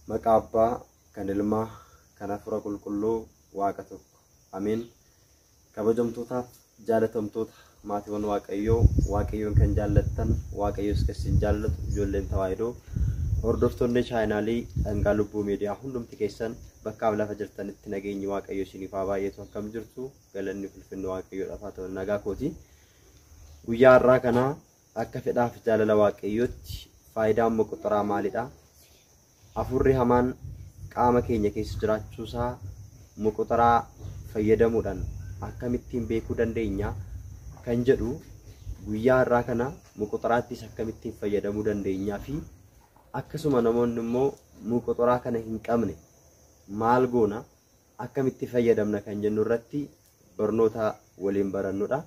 Maqaa Abbaa, kan Ilmaa, kan Hafuura Qulqulluu, Waaqa tokko. Ameen. Kabajamtootaaf jaalatamtoota maatiiwwan Waaqayyoon kan jaallattan, Waaqayyoos isin jaallatu ijoolleen Tawaahidoo hordoftoonni chaanaalii Dhangaa Lubbuu Miidiyaa hundumti keessan bakka lafa jirtanitti nageenyi Waaqayyoo isiniif haa baay'atu. Akkam jirtu? Galanni ulfinni Waaqayyoodhaaf haa ta'u. Nagaa kooti. Guyyaa har'aa kana akka fedhaaf jaalala Waaqayyootti faayidaan moqoxoraa maalidha? Afurri hamaan qaama keenya keessa jiraachuusaa moqoxoraa fayyadamuudhaan akkamittiin beekuu dandeenya kan jedhu guyyaa har'aa kana moqoxoraattis akkamittiin fayyadamuu dandeenyaa fi akkasuma namoonni immoo moqoxoraa kana hin qabne maal goona akkamitti fayyadamna kan jennu irratti barnoota waliin barannudha.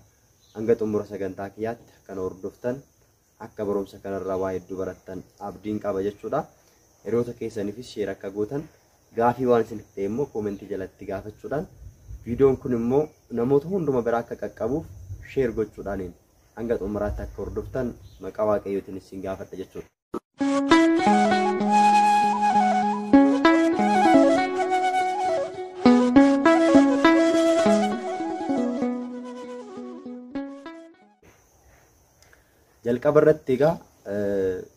Hanga xumura sagantaa kiyyaatti kan hordoftan akka barumsa kanarraa waa hedduu barattan abdiin qaba jechuudha. Hiriyoota keessaniifis sheer akka gootan gaafii waan isiniif ta'e immoo koomentii jalatti gaafachuudhaan viidiyoon kun immoo namoota hunduma biraa akka qaqqabuuf sheer gochuudhaan hanga xumuraatti akka hordoftan maqaa Waaqayyootiin isin gaafadha jechuudha. Jalqaba irratti egaa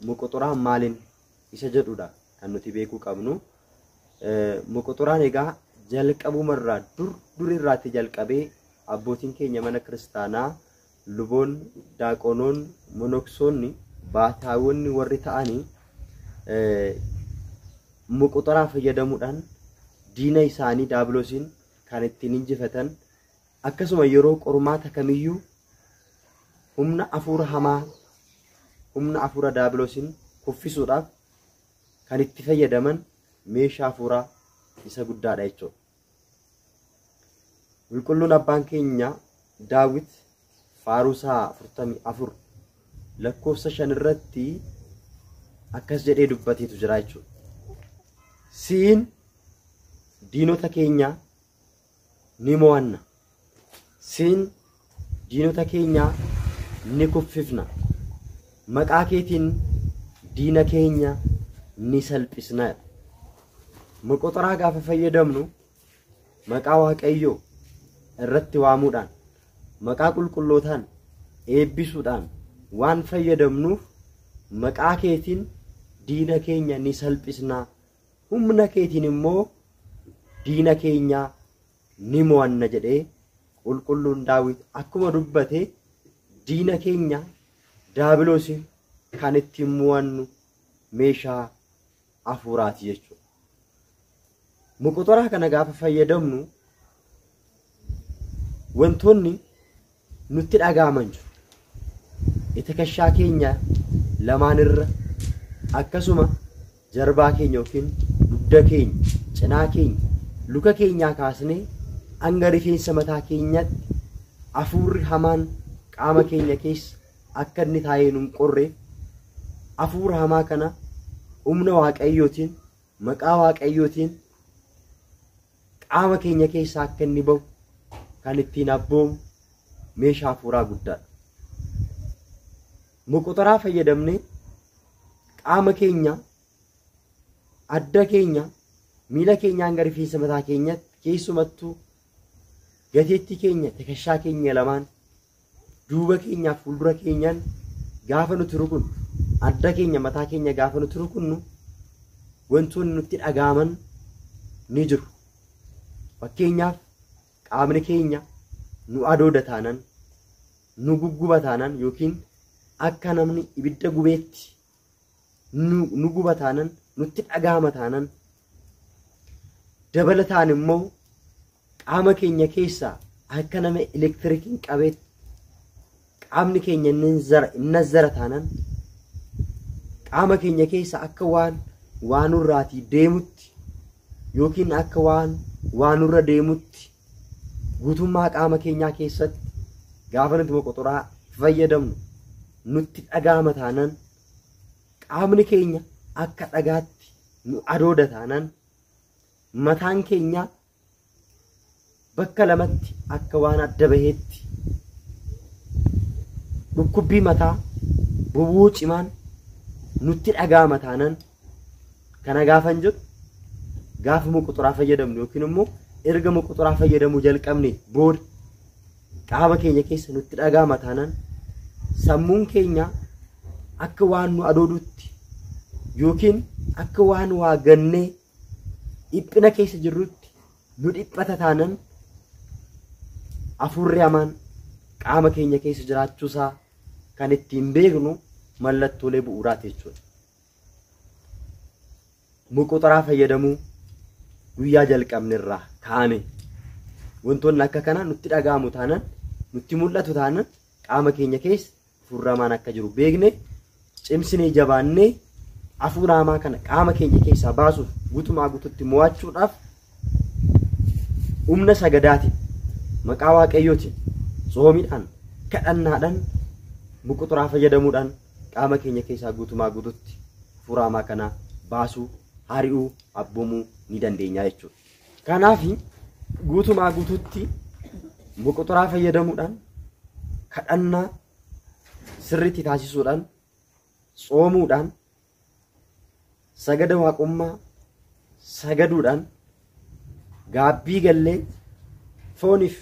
moqoxoraan maaliin isa jedhudha kan nuti beekuu qabnu. Moqoxoraan egaa jalqabumarraa durirraatti jalqabee abbootiin keenya mana kiristaanaa luboon, daaqonoon, monoksoonni, baataawonni warri ta'anii moqoxoraa fayyadamuudhaan diina isaanii daabiloosiin kan ittiin injifatan akkasuma yeroo qormaata kamiyyuu humna afuura hamaa, humna afuura daabiloosiin kuffisuudhaaf kan itti fayyadaman meeshaa afuuraa isa guddaadha jechuudha. Qulqulluun abbaan keenya Daawit Faaruusaa 44 lakkoofsa 5 irratti akkas jedhee dubbateetu jira jechuudha. Siin diinota keenya ni mo'anna. Siin diinota keenya ni kuffifna. Maqaa keetiin diina keenya ni salphisna. Moqoxoraa gaafa fayyadamnu maqaa Waaqayyoo irratti waamuudhaan maqaa qulqullootaan eebbisuudhaan waan fayyadamnuuf maqaa keetiin diina keenya ni salphisna. Humna keetiin immoo diina keenya ni mo'anna jedhee qulqulluun Daawit akkuma dubbate diina keenya daabiloosiin kan ittiin mo'annu meeshaa afuuraati jechuudha. Moqoxoraa kana gaafa fayyadamnu wantoonni nutti dhaga'aman jiru. Itikashaa keenya lamaan irra akkasuma jarbaa keenya yookiin dugda keenya, cinaa keenya, luka keenyaa kaasnee hanga rifeensa mataa keenyatti afuurri hamaan qaama keenya keessa akka inni taa'ee nun qorre afuura hamaa kana humna Waaqayyootiin, maqaa Waaqayyootiin qaama keenya keessaa akka inni bahu kan ittiin abboomu meeshaa afuuraa guddaadha. Moqoxoraa fayyadamnee qaama keenya, adda keenya, miila keenya hanga rifeensa mataa keenyatti keessumattuu gateettii keenya, tikashaa keenya lamaan duuba keenyaa fuuldura keenyaan gaafa nuti rukunnu, adda keenya, mataa keenya gaafa nuti rukunnu wantoonni nutti dhaga'aman ni jiru. Fakkeenyaaf qaamni keenya nu adooda taanan, nu gugguba taanan yookiin akka namni ibidda gubeetti nu guba taanan, nutti dhaga'ama taanan, dabalataan immoo qaama keenya keessaa akka nama elektirikiin qabeetti qaamni keenya inni zara taanan, qaama keenya keessaa akka waan irraatii deemutti yookiin akka waan irra deemutti guutummaa qaama keenyaa keessatti gaafa nuti moqoxoraa fayyadamnu nutti dhaga'ama taanan, qaamni keenya akka dhagaatti nu adooda taanan, mataan keenya bakka lamatti akka waan adda baheetti dhukkubbii mataa, bubuu cimaan nutti dhaga'ama taanan kana gaafan jedhu gaafa muquxuraa fayyadamnu yookiin immoo erga muquxuraa fayyadamuu jalqabne booda qaama keenya keessa nutti dhaga'ama taanaan sammuun keenya akka waan nu adoodutti yookiin akka waan waa gannee dhiphina keessa jirrutti nu dhiphata taanaan hafuurri hamaan qaama keenya keessa jiraachuusaa kan ittiin beeknu mallattoolee bu'uuraati jechuudha. Muquxuraa fayyadamuu guyyaa jalqabnerraa kaa'ame wantoonni akka kanaa nutti dhaga'amu taanaan nutti mul'atu taanaan qaama keenya keessa hafuurri hamaan akka jiru beekne cimsinee jabaannee hafuura hamaa kana qaama keenya keessaa baasuuf guutumaa guututti mo'achuudhaaf humna sagadaatiin maqaa waaqayyootiin soomiidhaan kadhannaadhaan muquxuraa fayyadamuudhaan qaama keenya keessaa guutumaa guututti hafuura hamaa kana baasuu hari'uu abboomuu ni dandeenya jechuudha. Kanaaf guutumaa guututti muquxuraa fayyadamuudhaan kadhannaa sirriitti taasisuudhaan soomuudhaan sagada waaqummaa sagaduudhaan gaabbii gallee fooniif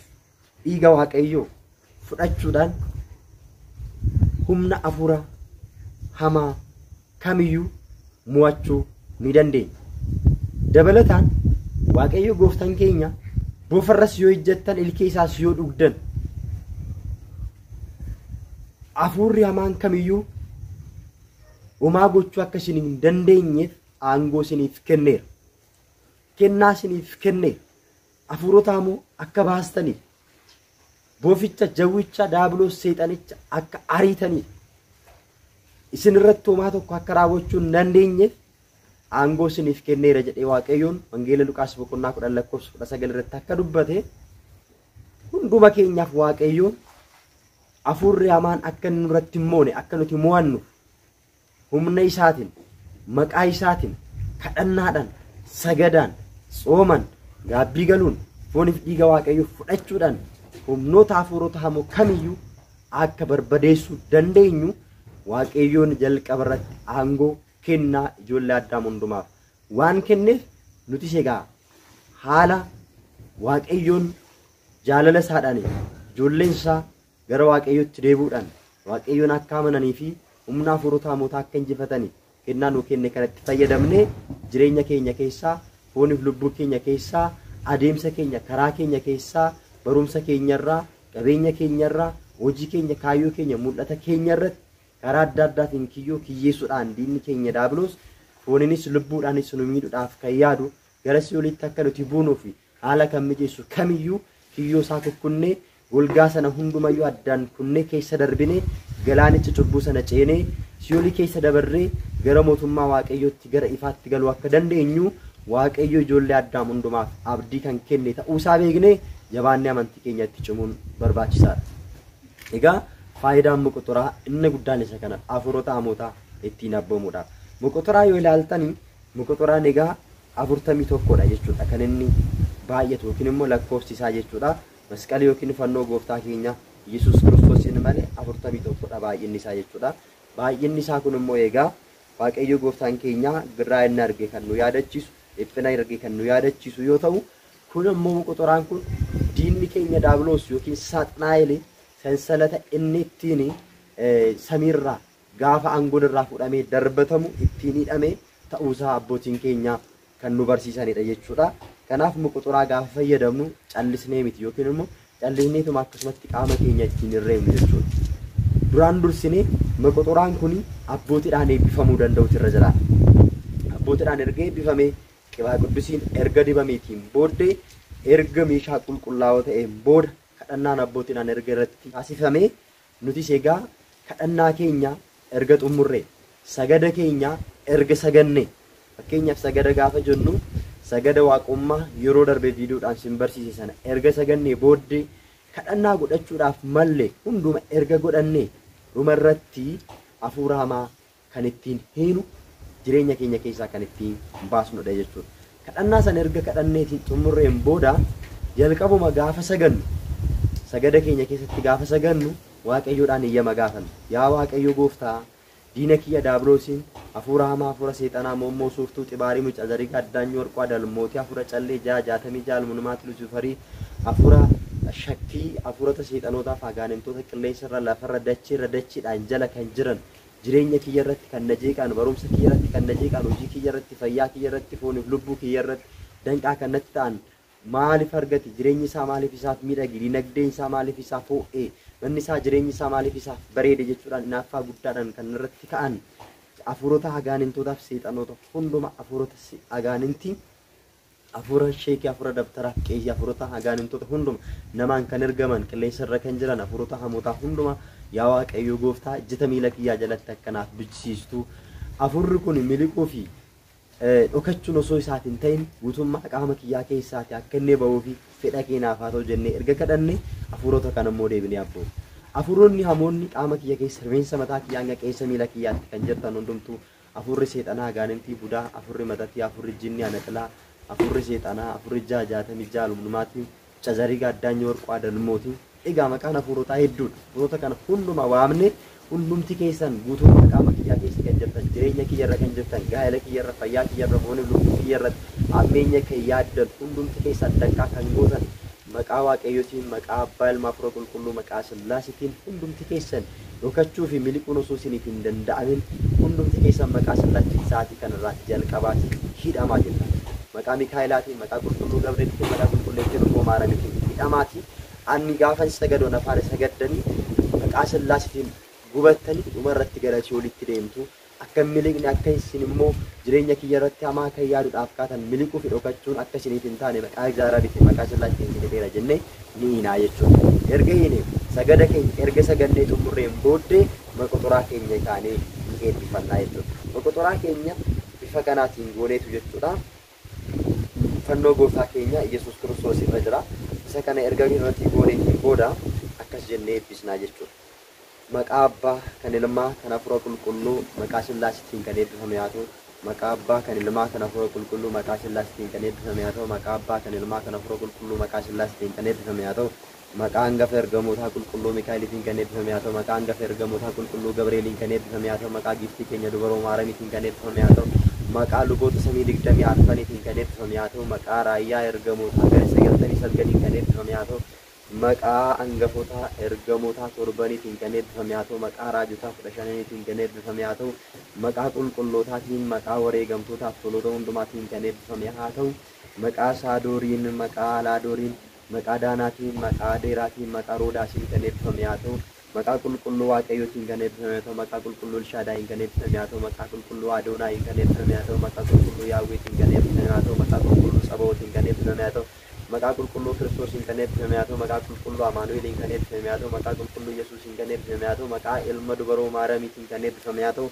dhiiga waaqayyoo fudhachuudhaan humna hafuura hamaa kamiyyuu mo'achuu ni dandeenya. Dabalataan waaqayyo gooftaan keenya boofarras yoo ijjattan ilkee isaas yoo dhugdan hafuurri hamaan kamiyyuu homaa gochuu akka isin hin dandeenyeef aangoo isiniif kenneera. Kennaa isiniif kenneera. Hafuurota hamoo akka baastaniif booficha jawwicha daabiloos seexanicha akka ariitaniif isin irratti homaa tokko akka raawwachuu hin dandeenyeef aangoo isiniif kenneera jedhee waaqayyoon wangeela Luqaas boqonnaa 10:19 irratti akka dubbate hunduma keenyaaf waaqayyoon hafuurri hamaan akka inni nurratti hin moone akka nuti mo'annu humna isaatiin maqaa isaatiin kadhannaadhaan sagadaan sooman gaabbii galuun fooniif dhiiga waaqayyoo fudhachuudhaan humnoota hafuurota hamoo kamiyyuu akka barbadeessuu dandeenyu waaqayyoon jalqaba irratti aangoo kennaa ijoollee Addaam hundumaaf waan kenneef nutis egaa haala waaqayyoon jaalala isaadhaan ijoolleen isaa gara waaqayyootti deebuudhaan waaqayyoon akka amananii fi humna hafuurota hamootaa akka injifatanii kennaa nuu kenne kanatti fayyadamnee jireenya keenya keessaa fooniif lubbuu keenya keessaa adeemsa keenya karaa keenya keessaa barumsa keenyarraa qabeenya keenyarraa hojii keenya kaayyoo keenya mul'ata keenyarratti karaa adda addaatiin kiyyeessuudhaan diinni keenya daabiloos fooninis lubbuudhaanis nu miidhuudhaaf kan yaadu gara si'oolitti akka nuti buunuu fi haala kan mijeessu kamiyyuu kiyyoo isaa kukkunnee golgaa sana hundumayyuu addaan kunnee keessa darbinee galaanicha cubbuu sana ceenee si'oolii keessa dabarree gara mootummaa waaqayyootti gara ifaatti galuu akka dandeenyu waaqayyo ijoollee Addaam hundumaaf abdii kan kenne ta'uusaa beeknee jabaannee amantii keenyatti cimuun barbaachisaadha. Egaa faayidaan muquxuraa inni guddaan isa kana hafuurota hamootaa ittiin abboomuudhaaf. Muquxuraa yoo ilaaltanii muquxuraan egaa 41dha jechuudha kan inni baay'atu yookiin immoo lakkoofsi isaa jechuudha. Masqalii yookiin fannoo gooftaa keenya Yesuus Kiristoos inni malee 41dha baay'inni isaa jechuudha. Baay'inni isaa kun immoo egaa waaqayyo gooftaan keenya birraa inni arge kan nu yaadachiisu dhiphina arge kan nu yaadachiisu yoo ta'u kun immoo muquxuraan kun diinni keenya daabiloos yookiin saaxinaayilee sansalata inni ittiin samiirraa gaafa aangoon irraa fudhamee darbatamu ittiin hidhamee ta'uusaa abbootiin keenya kan nu barsiisanidha jechuudha. Kanaaf muquxuraa gaafa fayyadamnu callisnee miti yookiin immoo callisneetuma akkasumatti qaama keenya ittiin hirreemnu jechuudha. Duraan dursinee muquxuraan kun abbootiidhaan eebbifamuu danda'utu irra jira. Abbootiidhaan erga eebbifamee qibaa quddusiin erga dibameetiin booddee erga meeshaa qulqullaa'oo ta'een booda kadhannaan abbootiidhaan erga irratti taasifamee nutis egaa kadhannaa keenya erga xumurree sagada keenya erga sagannee fakkeenyaaf sagada gaafa jennu sagada waaqummaa yeroo darbe viidiyoodhaan sin barsiise sana erga sagannee booddee kadhannaa godhachuudhaaf mallee hunduma erga godhannee dhuma irratti hafuura hamaa kan ittiin hiinu jireenya keenya keessaa kan ittiin baasnudha jechuudha. Kadhannaa sana erga kadhanneetiin xumurreen booda jalqabuma gaafa sagannu sagada keenya keessatti gaafa sagannu waaqayyoodhaan iyyama gaafanna. Yaa waaqayyo gooftaa diina kiyya daabroosiin hafuura hamaa hafuura seexanaa mommoo suurtuu xibaarii mucaa zarii addaanyuu warqaa dalmootii hafuura callee jaatamii jaalmunumaatti lusifarii hafuura shakkii hafuurota seexanootaaf agaanimtoota qilleensarra lafarra dachiidhaan jala kan jiran jireenya kiyya irratti kan najeeqaan barumsa kiyya irratti kan najeeqaan hojii kiyya irratti fayyaa kiyya irratti fooniif lubbuu kiyya irratti danqaa kan natti ta'an maaliif argate jireenyi isaa maaliif isaaf miidhagi dinagdeen isaa maaliif isaaf ho'e manni isaa jireenyi isaa maaliif isaaf bareede jechuudhaan hinaaffaa guddaadhaan kan irratti ka'an hafuurota agaanimtootaaf seexanoota hunduma hafuurota agaanintii hafuura sheekii hafuura dabtaraa qeesii hafuurota agaanimtoota hunduma namaan kan ergaman qilleensa irra kan jiran hafuurota hamootaa hunduma yaa Waaqayyo gooftaa ijjita miila kiyyaa jalatti akkanaaf bijisiistu hafuurri kun miliquu fi dhokachuun osoo isaatiin ta'in guutummaa qaama kiyyaa keessaati akka inni ba'uu fi fedha keenyaaf haa ta'u jennee erga kadhanne hafuurota kan ammoo deebinee abboon hafuuronni hamoonni qaama kiyya keessa rifeensa mataa kiyyaa hanga qeessa miila kiyyaatti kan jirtan hundumtuu hafuurri seexanaa agaanimtii budaa hafuurri matatii hafuurri jinni anaqilaa hafuurri seexanaa hafuurri jaatamii jaalumnumaatti cazarii gaaddaanyii warqaa dalmootii egaa maqaan hafuurotaa hedduudha hafuurota kana hunduma waamne hundumti keessan guutummaa qaama kiyyaa keessa kan jirtan jireenya kiyya irra kan jirtan gaa'ela kiyya irra fayyaa kiyya irra fooniif lubbuu kiyya irratti ammeenya kan yaaddan hundumti keessan danqaa kan gootan maqaa Waaqayyootiin maqaa Abbaa Ilmaa Hafuura Qulqulluu maqaa Sillaasiitiin hundumti keessan dhokachuu fi miliquun osoo isiniif hin danda'amin hundumti keessan maqaa Sillaasii sa'aatii kanarraatti jalqabaati hidhamaa jirtan maqaa Mikaa'elaatiin maqaa Qulqulluu Gabreeliitiin maqaa Qulqulleettiin Uummoo Maaramiitiin hidhamaati ani gaafan sagadoon afaan sagaddanii maqaa Sillaasiitiin gubattanii dhuma irratti galatii olitti deemtu akka miliqni akka isin immoo jireenya kiyya irratti hamaa kan yaaduudhaaf kaatan miliquu fi dhokachuun akka isiniif hin taane maqaa Egzaarabiitiin maqaa Sillaasiitiin hidheera jennee ni hinaa jechuudha erga hine sagada keenya erga sagannee xumurreen booddee moqotoraa keenya kaanee ni eebbifannaa jechuudha moqotoraa keenya bifa kanaatiin gooneetu jechuudha fannoo gooftaa keenya Yesuus Kiristoos irra jira isa kana erga irratti gooneetiin booda akkas jennee eebbisnaa jechuudha maqaa Abbaa kan Ilmaa kan Hafuura Qulqulluu maqaa Sillaasiitiin kan eebbifame haa ta'u maqaa Abbaa kan Ilmaa kan Hafuura Qulqulluu maqaa Sillaasiitiin kan eebbifame haa ta'u maqaa Abbaa kan Ilmaa kan Hafuura Qulqulluu maqaa Sillaasiitiin kan eebbifame haa ta'u maqaa hangafa ergamootaa qulqulluu Mikaa'eliitiin kan eebbifame haa ta'u maqaa hangafa ergamootaa qulqulluu Gabreeliin kan eebbifame haa ta'u maqaa giftii keenya dubaroo Maaramiitiin kan eebbifame haa ta'u maqaa luboota samii 24 kan eebbifame haa ta'u maqaa raayyaa ergamootaa gara 99 kan eebbifame haa ta'u maqaa hangafoota ergamootaa 7 kan eebbifame haa ta'u maqaa raajotaa 15 kan eebbifame haa ta'u maqaa qulqullootaatiin maqaa wareegamtootaaf toloota hundumaatiin kan eebbifame haa ta'u maqaa Saadooriin maqaa Laadooriin maqaa Daanaatiin maqaa Deeraatiin maqaa Roodaasiin kan eebbifame haa ta'u maqaa qulqulluu Waaqayyootiin kan eebbifame haa ta'u maqaa qulqulluu Elshadaayiin kan eebbifame haa ta'u maqaa qulqulluu Adonaayiin kan eebbifame haa ta'u maqaa qulqulluu Yaahweetiin kan eebbifame haa ta'u maqaa qulqulluu Sabootiin kan eebbifame haa ta'u maqaa qulqulluu Kiristoosiin kan eebbifame haa ta'u maqaa qulqulluu Amaanu'eeliin kan eebbifame haa ta'u maqaa qulqulluu Yesuusiin kan eebbifame haa ta'u maqaa ilma dubaroo Maaramiitiin kan eebbifame haa ta'u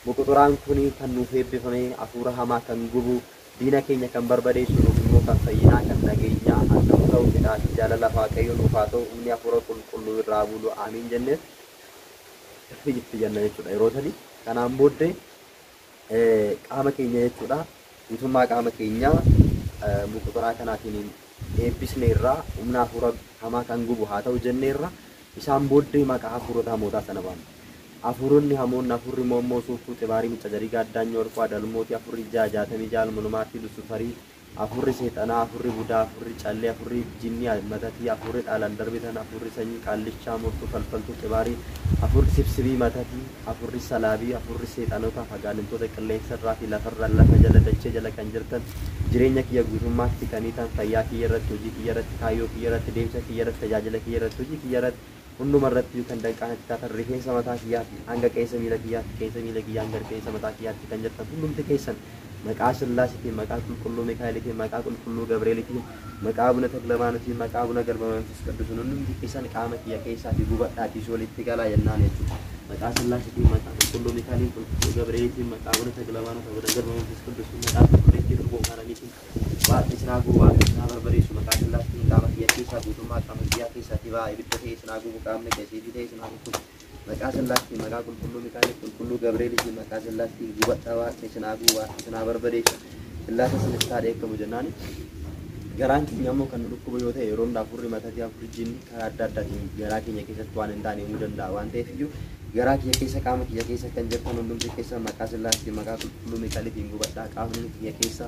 moqotoraan kun kan nuuf eebbifame hafuura hamaa kan gubu diina keenya kan barbadeessu nuuf immoo kan fayyinaa kan nageenyaa akka ta'u fedhaa fi jaalala Waaqayyo nuuf haa ta'u humni hafuura qulqulluu irraa bulu aamiin jennee itti jenna jechuudha yeroo sadii kanaan booddee qaama keenya jechuudha guutummaa qaama keenyaa moqotoraa kanaatiin eebbisne irraa humna hafuura hamaa kan gubu haa ta'u jennee irraa isaan booddee maqaa hafuurota hamootaa sana baafna hafuuronni hamoonni hafuurri mommoo suuftuu xibaarii mucaa jarii gaaddaanyoo warqaa dalmootii hafuurri jaatamii jaalmunumaatti lusifarii hafuurri seexanaa hafuurri budaa hafuurri callee hafuurri jinni matatii hafuurri dhaalan darbitan hafuurri sanyii qaallichaa murtuu falfaltuu xibaarii hafuurri sibsibii matatii hafuurri salaabii hafuurri seexanotaa fagaalintoota qilleensa irraa fi lafarra lafa jala dachee jala kan jirtan jireenya kiyya guutummaatti kaniitan fayyaa kiyya irratti hojii kiyya irratti kaayyoo kiyya irratti deemsa kiyya irratti tajaajila kiyya irratti hojii kiyya irratti hunduma irratti kan danqaanitti taatan rifeensa mataa kiyyaatti hanga qeensa miila kiyyaatti qeensa miila kiyyaa hanga rifeensa mataa kiyyaatti kan jirtan hundumti keessan maqaa Sillaasiitiin maqaa qulqulluu Mikaa'eliitiin maqaa qulqulluu Gabreeliitiin maqaa Abuna Taklamaaniitiin maqaa Abuna Galma Manfis Qidduusiin hundumti keessan qaama kiyya keessaatii gubadhaatii walitti galaa jennaan jechuudha maqaa Sillaasiitiin maqaa qulqulluu Mikaa'eliin qulqulluu Gabreeliitiin maqaa Abuna Taklamaaniitiin Abuna Galma Manfis Qidduusiin maqaa qulqulleettiin Uummoo Maaramiitiin waaqni isinaa gubu waaqni isinaa barbadeessu maqaa Sillaasiitiin qaama kiyya keessaa guutummaa qaama kiyyaa keessaatii ba'aa ibidda ta'e isinaa gubu qaamni keessii ta'e isinaa gubu maqaa Sillaasiitiin maqaa qulqulluu Mikaa'eliin qulqulluu Gabreeliitiin maqaa Sillaasiitiin gubadhaa waaqni isinaa gubu waaqni isinaa barbadeessu Sillaasa sinis taadhee eekkamu jennaan garaan keenya immoo kan dhukkuba yoo ta'e yeroo hundaa hafuurri matatii hafuurri jinni karaa adda addaatiin garaa keenya keessatti waan hin taane himuu danda'a waan ta'eef iyyuu garaa kiyya keessa qaama kiyya keessa kan jirtan hundumti keessa maqaa Sillaasee maqaa qulqulluu Mikaa'eliitiin gubadhaa qaamni kiyya keessa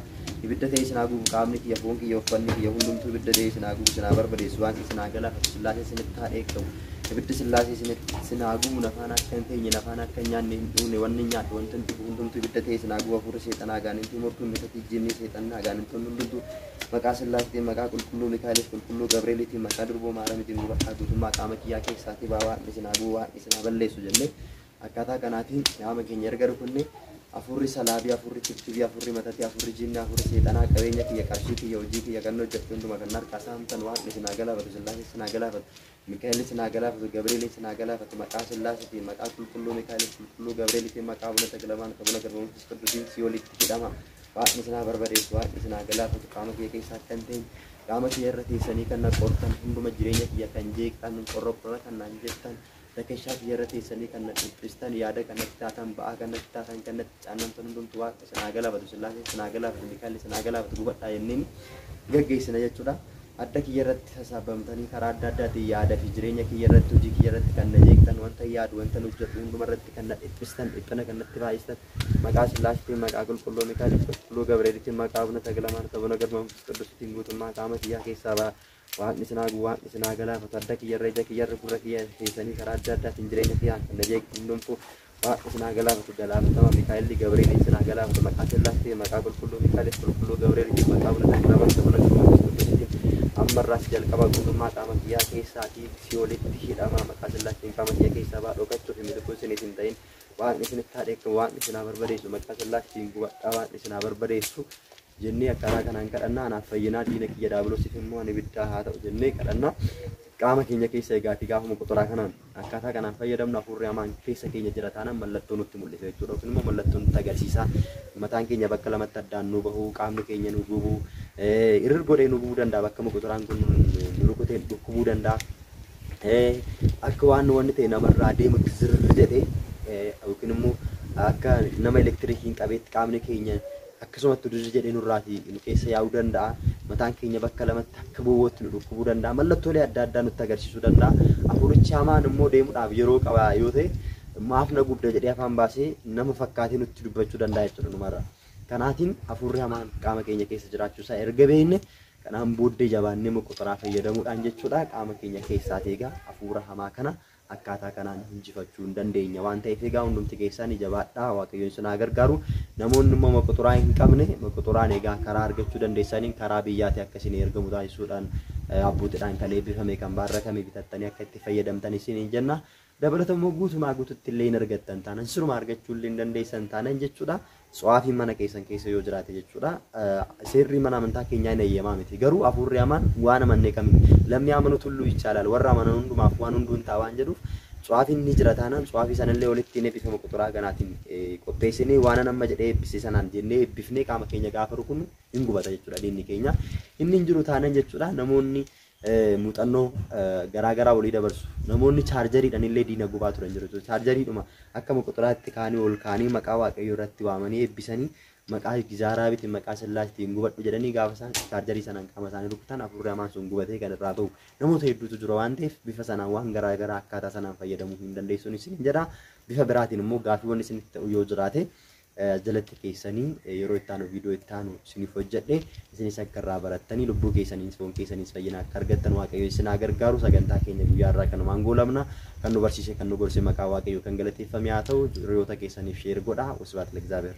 ibidda ta'e isin haa gubu qaamni kiyya foon kiyya uffanni kiyya hundumtuu ibidda ta'e isin haa gubu isin haa barbadeessu waan isin haa galaafatu Sillaasee isinitti haa dheekkamu ibiddi Sillaasee isin haa gubu nafaan akka hin teenye nafaan akka hin nyaanne hin dhuune wanni nyaatu wanti hundumtuu ibidda ta'e isin haa gubu hafuura seexanaa gaaniintii mortuun misatti jinnii seexanaa gaaniintii hundumtuu maqaa Sillaasee maqaa qulqulluu Mikaa'eliif qulqulluu Gabreeliitiin maqaa durboo Maaramiitiin gubadhaa guutummaa qaama kiyyaa keessaatii waan isin haa gubu waan isin haa balleessu jennee akkaataa kanaatiin qaama keenya erga rukunne afurri salaabii afurri tiftibii afurri matati afurri jinni afurri seexanaa qabeenya kiyya qarshii kiyya hojii kiyya kan hojjettu hunduma kan harkaa saamtan waan isin haa galaafatu Sillaasee isin haa galaafatu Mikaa'el isin haa galaafatu Gabriel isin haa galaafatu maqaa Sillaaseetiin maqaa qulqulluu Mikaa'eliif qulqulluu Gabrieliitiin maqaa Abuna Taglamaan Abuna Garbamuufis Qiddusiin Siyoolitti hidhama waan isin haa barbadeessu waan isin haa galaafatu qaama kiyya keessaa kan ta'e qaama kiyya irra teessanii kan na qortan hunduma jireenya kiyya kan jeeqxan qorrophora kan naan jettan Dakeshaaf yerra teessanii kan dhiphistan yaada kanatti taatan ba'aa kanatti taatan kanatti caannamtan hundumtu waaqa isin haa galaafatu Sillaasee isin haa galaafatu Mikaa'el isin haa galaafatu gubadhaa jenneen gaggeessina jechuudha. Adda kiyya irratti sassaabamtanii karaa adda addaatiin yaada fi jireenya kiyya irratti hojii kiyya irratti kan na jeeqtan wanta yaadu wanta nu hojjetu hunduma irratti kan na dhiphistan dhiphina kan natti baay'istan maqaa Sillaaseetiin maqaa qulqulluu Mikaa'eliif qulqulluu Gabreeliitiin maqaa Abuna Taglamaan Abuna Garbamuufis Qiddusiitiin guutummaa qaama kiyyaa keessaa ba'a. Waan isin haa gubu waan isin haa galaafatu adda kiyya irra ija kiyya irra gurra kiyya teessanii karaa adda addaatiin jireenya kiyyaa kan na jeeqtu hundumtuu waan isin haa galaafatu galaafatama Mikaa'el Gabriel isin haa galaafatu maqaa Sillaasee maqaa qulqulluu Mikaa'eliif qulqulluu Gabrieliitiin maqaa Abuna Taglamaan Abuna Garbamuufis Qiddusiitiin ammarraas jalqaba guutummaa qaama kiyyaa keessaatii Siyoolitti hidhama maqaa Sillaaseen qaama kiyya keessaa baa dhokachuuf miliquu isin hin ta'in waan isinitti haa dheekkamu waan isin haa barbadeessu maqaa Sillaaseen gubadhaa waan isin haa barbadeessu jennee akkaataa kanaan kadhannaa anaaf fayyinaa diina kiyya daabaloosiif immoo ani ibiddaa haa ta'u jennee kadhannaa qaama keenya keessa eegaatii gaafuma quxuraa kanaan akkaataa kanaan fayyadamnu hafuurri hamaan keessa keenya jira taanaan mallattoo nutti mul'isa jechuudha yookiin immoo mallattoo nutti agarsiisa mataan keenya bakka lamatti addaan nu bahuu qaamni keenya nu gubuu irrir godhee nu gubuu danda'a bakka quxuraan kun nu rukuteen dhukkubuu danda'a akka waan wanni ta'e namarraa deemutti zirri jedhee yookiin immoo akka nama elektiriikiin qabeetti qaamni keenya akkasumatti durri jedhee nurraati nu keessa yaa'uu danda'a mataan keenya bakka lamatti akka boowwootti nu dhukkubuu danda'a mallattoolee adda addaa nutti agarsiisuu danda'a hafuurichi hamaan immoo deemuudhaaf yeroo qaba yoo ta'e maaf na gubda jedhee afaan baasee nama fakkaatee nutti dubbachuu danda'a jechuudha numarra kanaatiin hafuurri hamaan qaama keenya keessa jiraachuu isaa erga beekne kanaan booddee jabaannee quxuraa fayyadamuudhaan jechuudha qaama keenya keessaatii egaa hafuura hamaa kana akkaataa kanaan injifachuu hin dandeenya waan ta'eef egaa hundumti keessaan jabaadhaa waaqayyoon isin haa gargaaru namoonni immoo quxuraa hin qabne quxuraan egaa karaa argachuu dandeessaniin karaa biyyaatti akka isin ergamu taasisuudhaan abbuutiidhaan kan eebbifame kan baarrakame bitattanii akka itti fayyadamtan isin hin jenna dabalatammoo guutumaa guututti illee hin argattan taanan siruma argachuu illee hin dandeessan taanan jechuudha So'aafiin mana keessan keessa yoo jiraate jechuudha seerri mana amantaa keenyaa hin eeyyamaa miti garuu hafuurri hamaan waan amannee kamiin lamni amanu tulluu ichaalaal warra amanan hundumaaf waan hunduun ta'a waan jedhuuf so'aafiin ni jira taanaan so'aafii sanallee walitti hin eebbifama quxuraa kanaatiin qopheessinee waan nama jedhee eebbisee sanaan jennee eebbifnee qaama keenya gaafa rukunu hin gubata jechuudha diinni keenya inni hin jiru taanan jechuudha namoonni muuxannoo garaagaraa walii dabarsu namoonni chaarjariidhaan illee diina gubaa turan jiru chaarjariidhuma akka quxuraatti kaanii ol kaanii maqaa waaqayyoo irratti waamanii eebbisanii maqaa gizaaraa biti maqaa Sillaaseetiin gubadhu jedhanii gaafa isaan chaarjarii sanaan qaama isaanii rukutan hafuurri hamaan sun gubatee kan irraa ta'u namoota hedduutu jira waan ta'eef bifa sanaan waan garaagaraa akkaataa sanaan fayyadamuu hin dandeessuun isin jedha bifa biraatiin immoo gaaffiiwwan isinitti ta'u yoo jiraate jalatti keessanii yeroo itti aanu viidiyoo itti aanu isiniif hojjedhe isinis akka irraa barattanii lubbuu keessaniis foon keessaniis fayyina akka argattan waaqayyo isin haa gargaaru sagantaa keenya guyyaa irraa kanumaan goolabna kan nu barsiise kan nu gorse maqaa waaqayyo kan galateeffame haa ta'u hiriyoota keessaniif sheer godhaa wasbaat ለእግዚአብሔር